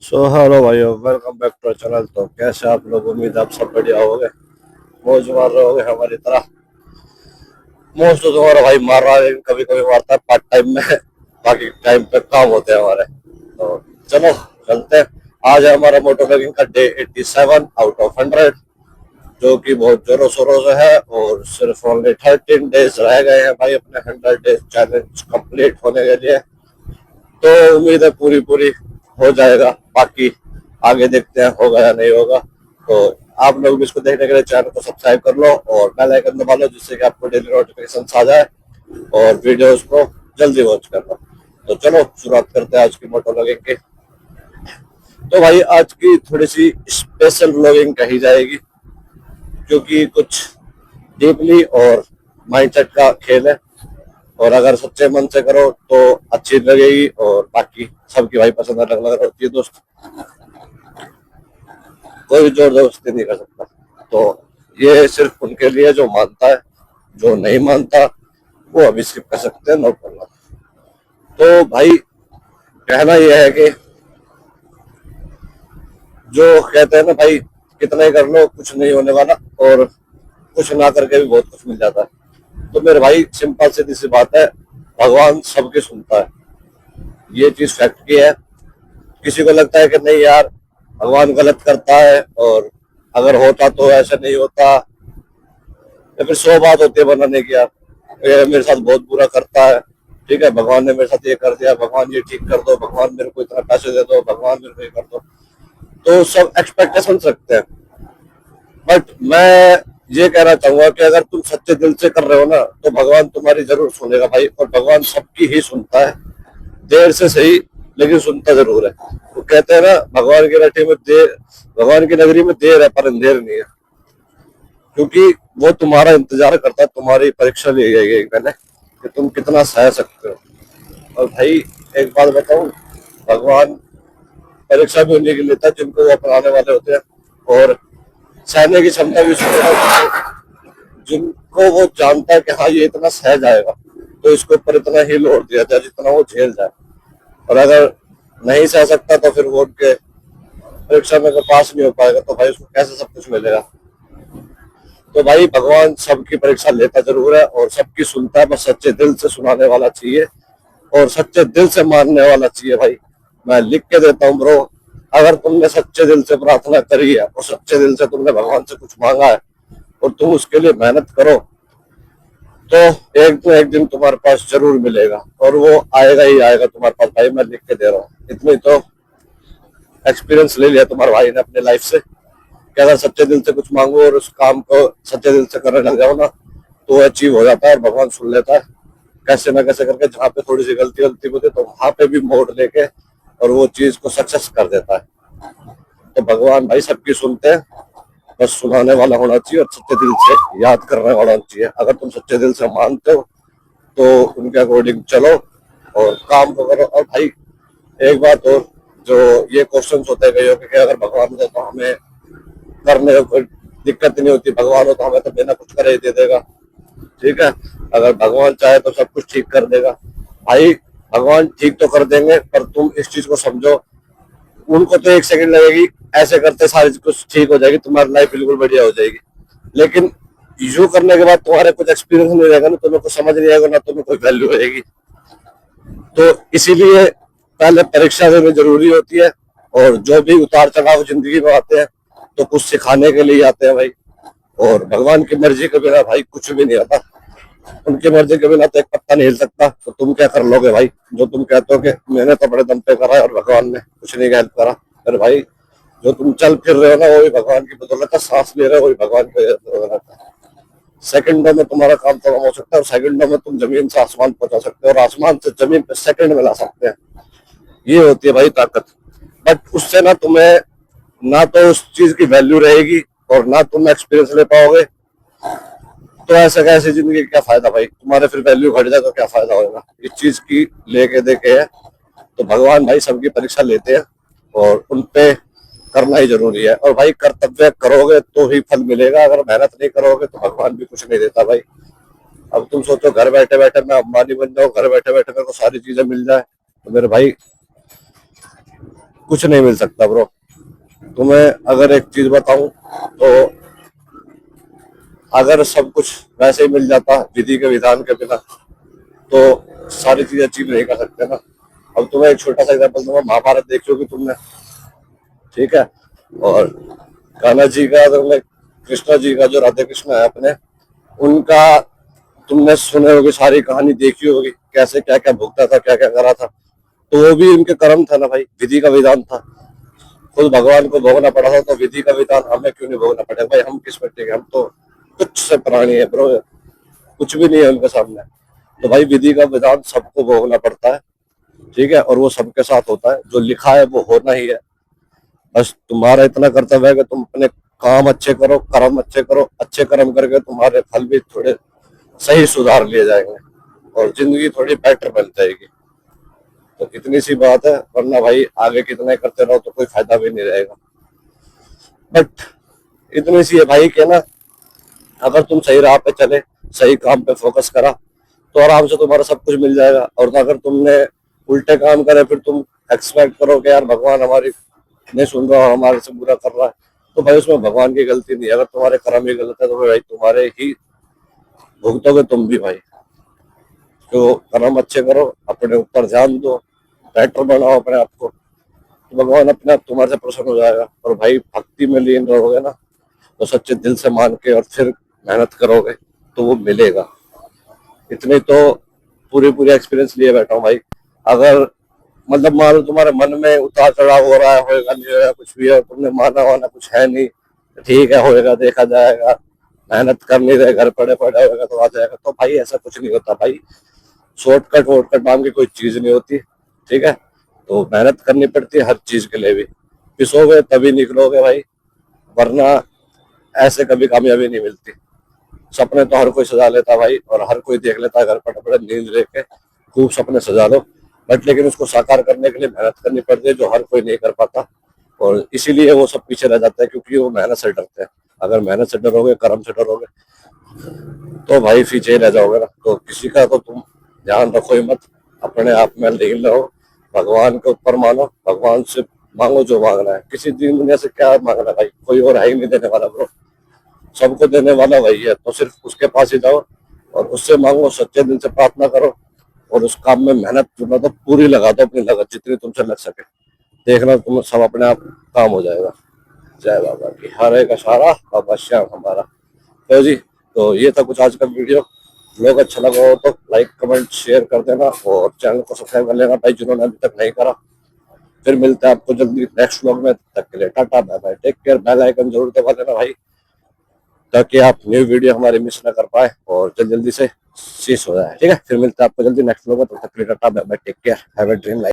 Hello भाइयों, welcome back to channel. तो कैसे आप लोग? उम्मीद आप सब बढ़िया होगे, मौज मार रहे होगे हमारी तरह। मोस्ट तो तुम्हारा भाई मार रहा है, कभी कभी मारता है पार्ट टाइम में। बाकी टाइम पे काम होते हैं हमारे। तो चलो चलते हैं। आज है हमारा मोटो ब्लॉगिंग का डे 87 आउट ऑफ 100, जो कि बहुत जोरों शोरों से है। और सिर्फ ओनली 13 डेज रह गए हैं भाई अपने 100 डेज चैलेंज कंप्लीट होने के लिए। तो उम्मीद है पूरी पूरी हो जाएगा। बाकी आगे देखते हैं होगा या नहीं होगा। तो आप लोग भी इसको देखने के लिए चैनल को सब्सक्राइब कर लो और बेल आइकन दबा लो, जिससे कि आपको डेली नोटिफिकेशन आ जाए और वीडियोस को जल्दी वॉच कर लो। तो चलो शुरुआत करते हैं आज की मोटो व्लॉगिंग की। तो भाई आज की थोड़ी सी स्पेशल व्लॉगिंग कही जाएगी, क्योंकि कुछ डीपली और माइंडसेट का खेल है। और अगर सच्चे मन से करो तो अच्छी लगेगी, और बाकी सबकी भाई पसंद अलग अलग होती है दोस्त। कोई भी जोर जबरदस्ती नहीं कर सकता। तो ये सिर्फ उनके लिए जो मानता है, जो नहीं मानता वो अभी स्किप कर सकते हैं, नोट करना। तो भाई कहना यह है कि जो कहते हैं ना भाई, कितना ही कर लो कुछ नहीं होने वाला, और कुछ ना करके भी बहुत कुछ मिल जाता है। तो मेरे भाई सिंपल सीधी सी बात है, भगवान सबकी सुनता है। ये चीज फैक्ट की है। किसी को लगता है कि नहीं यार भगवान गलत करता है, और अगर होता तो ऐसा नहीं होता, या फिर 100 बात होती है बनाने की यार, ये मेरे साथ बहुत बुरा करता है, ठीक है, भगवान ने मेरे साथ ये कर दिया, भगवान ये ठीक कर दो, भगवान मेरे को इतना पैसे दे दो, भगवान मेरे को ये कर दो। तो सब एक्सपेक्टेशन रखते हैं। बट मैं ये कहना चाहूंगा कि अगर तुम सच्चे दिल से कर रहे हो ना, तो भगवान तुम्हारी जरूर सुनेगा भाई। और भगवान सबकी ही सुनता है, देर से सही लेकिन सुनता जरूर है। वो कहते हैं ना, भगवान की नगरी में देर, भगवान की नगरी में देर है पर अंधेर नहीं है। क्योंकि वो तुम्हारा इंतजार करता है, तुम्हारी परीक्षा ली गई मैंने कि तुम कितना सह सकते हो। और भाई एक बात बताऊं, भगवान परीक्षा भी उन्हीं की लेता है जिनको वो अपनाने वाले होते हैं, और सहने की क्षमता भी उसको होती है जिनको वो जानता है कि हाँ ये इतना सह जाएगा, तो इसके ऊपर इतना ही लोड दिया जाए जितना वो झेल जाए। और अगर नहीं सह सकता तो फिर वो उनके परीक्षा में अगर पास नहीं हो पाएगा तो भाई उसको कैसे सब कुछ मिलेगा। तो भाई भगवान सबकी परीक्षा लेता जरूर है और सबकी सुनता है, बस सच्चे दिल से सुनाने वाला चाहिए और सच्चे दिल से मानने वाला चाहिए भाई। मैं लिख के देता हूँ ब्रो, अगर तुमने सच्चे दिल से प्रार्थना करी है और सच्चे दिल से तुमने भगवान से कुछ मांगा है और तुम उसके लिए मेहनत करो, तो एक दिन तुम्हारे पास जरूर मिलेगा, और वो आएगा ही आएगा तुम्हारे पास भाई। मैं लिख के दे रहा हूँ, इतनी तो एक्सपीरियंस ले लिया तुम्हारे भाई ने अपने लाइफ से कि अगर सच्चे दिल से कुछ मांगो और उस काम को सच्चे दिल से करने लग जाओ ना, तो अचीव हो जाता है और भगवान सुन लेता है कैसे ना कैसे करके। जहाँ पे थोड़ी सी गलती गलती होती है तो वहां पे भी मोड़ लेके और वो चीज को सक्सेस कर देता है। तो भगवान भाई सबकी सुनते हैं, बस सुनाने वाला होना चाहिए और सच्चे दिल से याद करने वाला होना चाहिए। अगर तुम सच्चे दिल से मानते हो तो उनके अकॉर्डिंग चलो और काम को करो। और भाई एक बात और, जो ये क्वेश्चन होते गए कि अगर भगवान हो तो हमें करने में कोई दिक्कत नहीं होती, भगवान हो तो हमें तो बिना कुछ करे ही दे देगा, ठीक है, अगर भगवान चाहे तो सब कुछ ठीक कर देगा। भाई भगवान ठीक तो कर देंगे, पर तुम इस चीज को समझो, उनको तो 1 सेकंड लगेगी, ऐसे करते सारी कुछ ठीक हो जाएगी, तुम्हारी लाइफ बिल्कुल बढ़िया हो जाएगी। लेकिन यू करने के बाद तुम्हारे कुछ एक्सपीरियंस नहीं रहेगा ना, तुम्हें कुछ समझ नहीं आएगा ना, तुम्हें कोई वैल्यू रहेगी। तो इसीलिए पहले परीक्षा देनी जरूरी होती है। और जो भी उतार चढ़ाव जिंदगी में आते हैं तो कुछ सिखाने के लिए आते हैं भाई। और भगवान की मर्जी के बिना भाई कुछ भी नहीं आता। उनकी मर्जी के बिना तो एक पत्ता नहीं हिल सकता। तो तुम क्या कर लोगे भाई, जो तुम कहते हो कि मैंने तो बड़े दम पे करा है और भगवान ने कुछ नहीं हेल्प करा। अरे भाई जो तुम चल फिर रहे हो ना, वो भी भगवान की बदौलत है, सांस ले रहे हो वो भी भगवान की बदौलत है। सेकंडों में तुम्हारा काम तमाम हो सकता है, और सेकंडों में तुम जमीन से आसमान पहुंचा सकते हो और आसमान से जमीन पे सेकंड में ला सकते हैं। ये होती है भाई ताकत। बट उससे ना तुम्हें, ना तो उस चीज की वैल्यू रहेगी और ना तुम एक्सपीरियंस ले पाओगे। तो ऐसे कैसे जिंदगी का क्या फायदा भाई, तुम्हारे फिर वैल्यू घट जाए तो क्या फायदा होगा। इस चीज की लेके देखे है। तो भगवान भाई सबकी परीक्षा लेते हैं और उनपे करना ही जरूरी है। और भाई कर्तव्य करोगे तो ही फल मिलेगा, अगर मेहनत नहीं करोगे तो भगवान भी कुछ नहीं देता भाई। अब तुम सोचो घर बैठे बैठे मैं अंबानी बन जाऊं, घर बैठे बैठे मेरे को सारी चीजें मिल जाए, तो मेरे भाई कुछ नहीं मिल सकता ब्रो। तुम्हें अगर एक चीज बताऊं तो अगर सब कुछ वैसे ही मिल जाता विधि के विधान के बिना तो सारी चीजें अचीव नहीं कर सकते ना। अब तुम्हें एक छोटा सा एग्जाम्पल दूंगा, महाभारत देखी होगी तुमने, ठीक है। और कान्हा जी का, तुमने कृष्णा जी का जो राधे कृष्ण है अपने, उनका तुमने सुने होगी, सारी कहानी देखी होगी, कैसे क्या क्या भुगता था, क्या क्या करा था। तो वो भी उनके कर्म था ना भाई, विधि का विधान था। खुद भगवान को भोगना पड़ा था, तो विधि का विधान हमें क्यों नहीं भोगना पड़ेगा भाई? हम किस मिट्टी के, हम तो कुछ से प्राणी है ब्रो, कुछ भी नहीं है उनके सामने। तो भाई विधि का विधान सबको भोगना पड़ता है, ठीक है। और वो सबके साथ होता है, जो लिखा है वो होना ही है। बस तुम्हारा इतना कर्तव्य है कि तुम अपने काम अच्छे करो, कर्म अच्छे करो, अच्छे कर्म करके तुम्हारे फल भी थोड़े सही सुधार लिए जाएंगे और जिंदगी थोड़ी बेटर बन जाएगी। तो इतनी सी बात है, वरना भाई आगे कितना करते रहो तो कोई फायदा भी नहीं रहेगा। बट इतनी सी है भाई के ना, अगर तुम सही राह पे चले, सही काम पे फोकस करा, तो आराम से तुम्हारा सब कुछ मिल जाएगा। और अगर तुमने उल्टे काम करे, फिर तुम एक्सपेक्ट करो कि यार भगवान हमारी नहीं सुन रहा, हमारे से बुरा कर रहा है, तो भाई उसमें भगवान की गलती नहीं है। अगर तुम्हारे कर्म ही गलत है तो भाई तुम्हारे ही भुगतोगे तुम भी भाई। तो कर्म अच्छे करो, अपने ऊपर ध्यान दो, बेटर बनाओ अपने आप को, तो भगवान अपने आप तुम्हारे से प्रसन्न हो जाएगा। और भाई भक्ति में लीन रहोगे ना, तो सच्चे दिल से मान के और फिर मेहनत करोगे तो वो मिलेगा। इतने तो पूरी पूरी एक्सपीरियंस लिए बैठा हूँ भाई। अगर मतलब मान लो तुम्हारे मन में उतार चढ़ाव हो रहा है, होएगा नहीं होएगा कुछ भी है, तुमने माना वाना कुछ है नहीं, ठीक है होएगा देखा जाएगा, मेहनत कर नहीं रहे, घर पड़े पड़े होएगा तो आ जाएगा, तो भाई ऐसा कुछ नहीं होता भाई। शॉर्टकट वॉर्टकट नाम की कोई चीज नहीं होती, ठीक है। तो मेहनत करनी पड़ती है हर चीज के लिए भी, पिसोगे तभी निकलोगे भाई, वरना ऐसे कभी कामयाबी नहीं मिलती। सपने तो हर कोई सजा लेता भाई, और हर कोई देख लेता है घर पर पड़े नींद लेके, खूब सपने सजा लो, बट लेकिन उसको साकार करने के लिए मेहनत करनी पड़ती है, जो हर कोई नहीं कर पाता। और इसीलिए वो सब पीछे रह जाते हैं, क्योंकि वो मेहनत से डरते हैं। अगर मेहनत से डरोगे, कर्म से डरोगे, तो भाई पीछे रह जाओगे ना। तो किसी का तो तुम ध्यान रखो ही मत, अपने आप में लीन रहो, भगवान के ऊपर मानो, भगवान से मांगो जो मांगना है। किसी दिन दुनिया से क्या मांगना भाई, कोई और है ही नहीं देने वाला ब्रो, सबको देने वाला वही है। तो सिर्फ उसके पास ही जाओ और उससे मांगो, सच्चे दिल से प्रार्थना करो, और उस काम में मेहनत मतलब पूरी लगा दो, अपनी लगत जितनी तुमसे लग सके, देखना तुम सब अपने आप काम हो जाएगा। जय बाबा की, हर एक इशारा बाबा श्याम हमारा। तो जी, तो ये था कुछ आज का वीडियो। लोग अच्छा लगा हो तो लाइक कमेंट शेयर कर देना, और चैनल को सब्सक्राइब कर लेना भाई जिन्होंने अभी तक नहीं करा। फिर मिलते हैं आपको जल्दी नेक्स्ट व्लॉग में, तक के लिए tata bye bye, take care, bell icon जरूर दबा देना भाई, ताकि आप न्यू वीडियो हमारी मिस ना कर पाए और जल्दी जल्दी से शीश हो जाए, ठीक है। फिर मिलते हैं आपको जल्दी नेक्स्ट व्लॉग में, तब तक के लिए tata bye bye, take care, have a dream life.